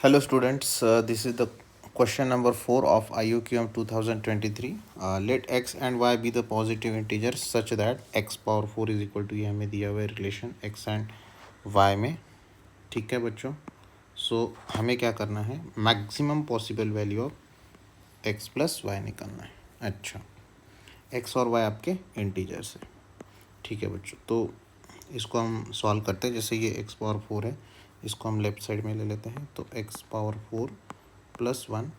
Hello students, this is the question number 4 of IUQM 2023. Let x and y be the positive integers such that x power 4 is equal to ये हमें दिया हुआ है relation x and y में. ठीक है बच्चों. सो हमें क्या करना है, maximum possible value of x plus y निकालना है. अच्छा, x और y आपके इंटीजर्स है. ठीक है बच्चों, तो इसको हम सॉल्व करते हैं. जैसे ये x पावर 4 है, इसको हम लेफ्ट साइड में ले लेते हैं. तो x power 4 plus 1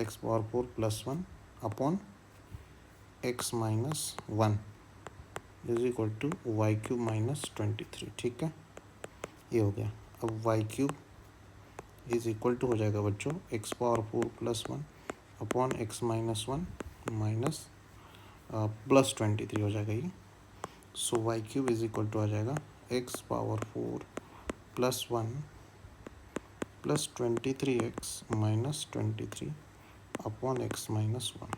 x power 4 plus 1 upon x minus 1 is equal to y cube minus 23. ठीक है, ये हो गया. अब y cube is equal to हो जाएगा बच्चों x power 4 plus 1 upon x minus 1 minus plus 23 हो जाएगा ये. So y cube is equal to आ जाएगा x power 4 plus 1 plus 23x minus 23 upon x minus 1.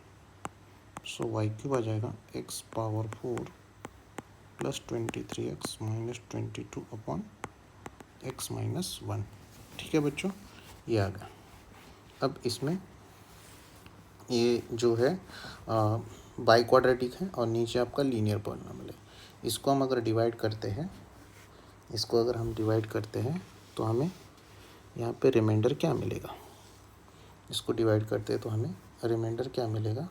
सो वाई क्यूब आ जाएगा x power 4 plus 23x minus 22 upon x minus 1. ठीक है बच्चों, ये आ गया. अब इसमें ये जो है बाई क्वाड्रेटिक है और नीचे आपका लीनियर पॉलिनॉमियल है. इसको हम अगर डिवाइड करते हैं, तो हमें यहाँ पे रिमाइंडर क्या मिलेगा. इसको डिवाइड करते हैं तो हमें रिमाइंडर क्या मिलेगा.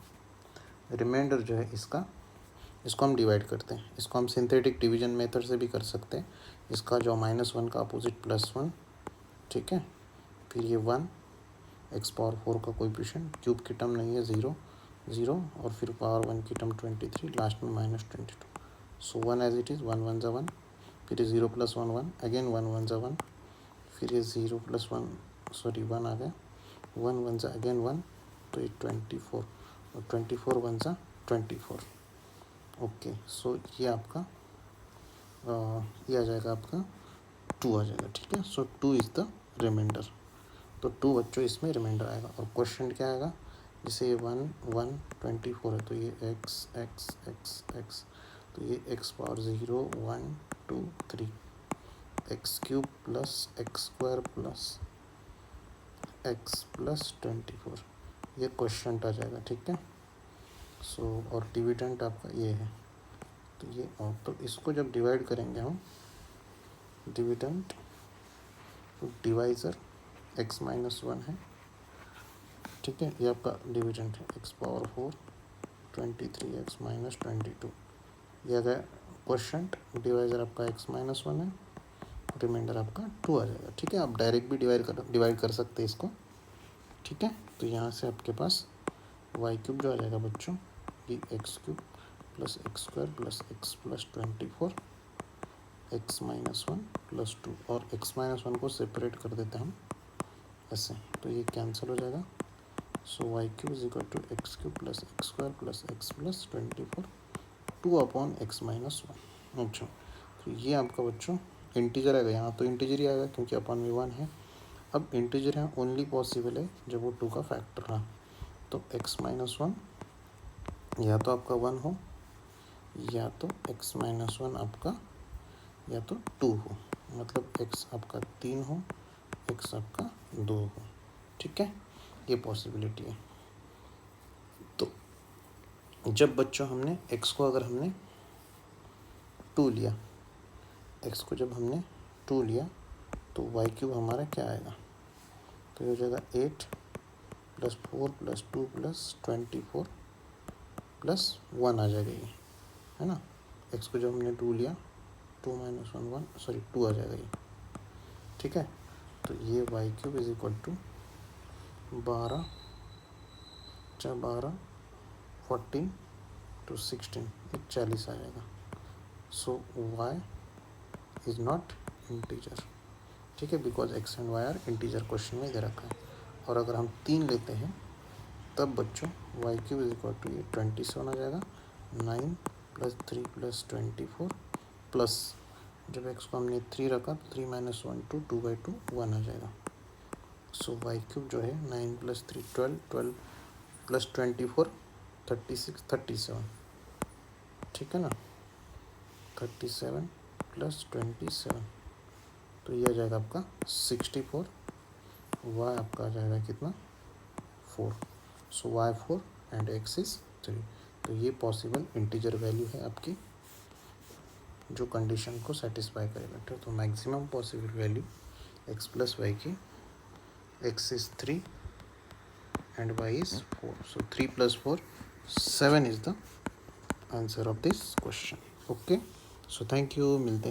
रिमाइंडर जो है इसको हम डिवाइड करते हैं. इसको हम सिंथेटिक डिवीजन मेथड से भी कर सकते हैं. इसका जो -1 का अपोजिट +1. ठीक है, फिर ये 1 x पावर 4 का कोएफिशिएंट, क्यूब की टर्म नहीं है, 0 0, और फिर पावर 1 की टर्म 23, लास्ट में -22. सो 1 एज इट इज़, 1 1 ज़ा 1, फिर 0 + 1 1, अगेन 1 1 ज़ा 1, फिर ये 0 + 1 सॉरी 1 आ गया, 1 1 ज़ा अगेन 1, तो ये 24, और 24 1 ज़ा 24. ओके, सो ये आपका ये आ जाएगा आपका 2 आ जाएगा. ठीक है, सो 2 इज़ द रिमाइंडर. तो 2 बच्चों इसमें रिमाइंडर आएगा. और क्वेश्चन क्या आएगा, जैसे ये 1 1 24 है तो ये x x x x, तो ये x power 0 1 2 3 x cube plus x square plus x plus 24, ये क्वेश्चन आ जाएगा. ठीक है, सो और डिविडेंट आपका ये है. तो ये और तो इसको जब डिवाइड करेंगे हम, डिविडेंट तो डिवाइज़र x माइनस 1 है. ठीक है, ये आपका डिविडेंट है x पावर 4 23x माइनस 22. ये आ गया क्वेश्चन. डिवाइज़र आपका x माइनस 1 है, रिमाइंडर आपका 2 आ जाएगा. ठीक है, आप डायरेक्ट भी डिवाइड कर सकते हैं इसको. ठीक है, तो यहाँ से आपके पास वाई क्यूब जो आ जाएगा बच्चों, ये x cube plus x square plus x plus 24 x minus 1 plus 2, और एक्स माइनस 1 को सेपरेट कर देते हैं हम ऐसे, तो ये कैंसिल हो जाएगा. So y cube is equal to x cube plus x square plus x plus 24 2 upon x minus 1. अच्छा, तो ये आपका बच्चों इंटीजर आएगा. यहाँ तो इंटीजर ही आएगा क्योंकि अपॉन में 1 है. अब इंटीजर यहाँ ओनली पॉसिबल है जब वो 2 का फैक्टर रहा. तो x माइनस 1 या तो आपका 1 हो, या तो x माइनस 1 आपका या तो 2 हो. मतलब x आपका 3 हो, x आपका 2 हो. ठीक है, ये पॉसिबिलिटी है. तो जब बच्चों हमने x को अगर हमने 2 लिया, x को जब हमने 2 लिया तो वाई क्यूब हमारा क्या आएगा, तो ये हो जाएगा 8 प्लस 4 प्लस 2 प्लस 24 प्लस 1 आ जाएगा ये, है ना. x को जब हमने 2 लिया, 2 माइनस 1 1 सॉरी 2 आ जाएगा ये. ठीक है, तो ये y cube is equal to 12 12 14 to 16, 40 आ जाएगा. So y is not integer. ठीक है, because x and y are integer question में दे रखा है. और अगर हम 3 लेते हैं तब बच्चों y cube is equal to ये 27 आ जाएगा. 9 प्लस 3 प्लस 24 प्लस, जब x को हमने 3 रखा तो 3 माइनस 1 2 2/2 1 आ जाएगा. सो वाई क्यूब जो है 9 प्लस 3 12 12 प्लस 24 36 37. ठीक है ना, 37 प्लस 27, तो ये आ जाएगा आपका 64, y आपका आ जाएगा कितना 4, सो y4 एंड x इज 3। तो ये पॉसिबल इंटीजर वैल्यू है आपकी जो कंडीशन को सेटिस्फाई करेगा। तो maximum possible value x plus y की, x is 3 and y is 4, so 3 plus 4 7 is the answer of this question। okay, so thank you, मिलते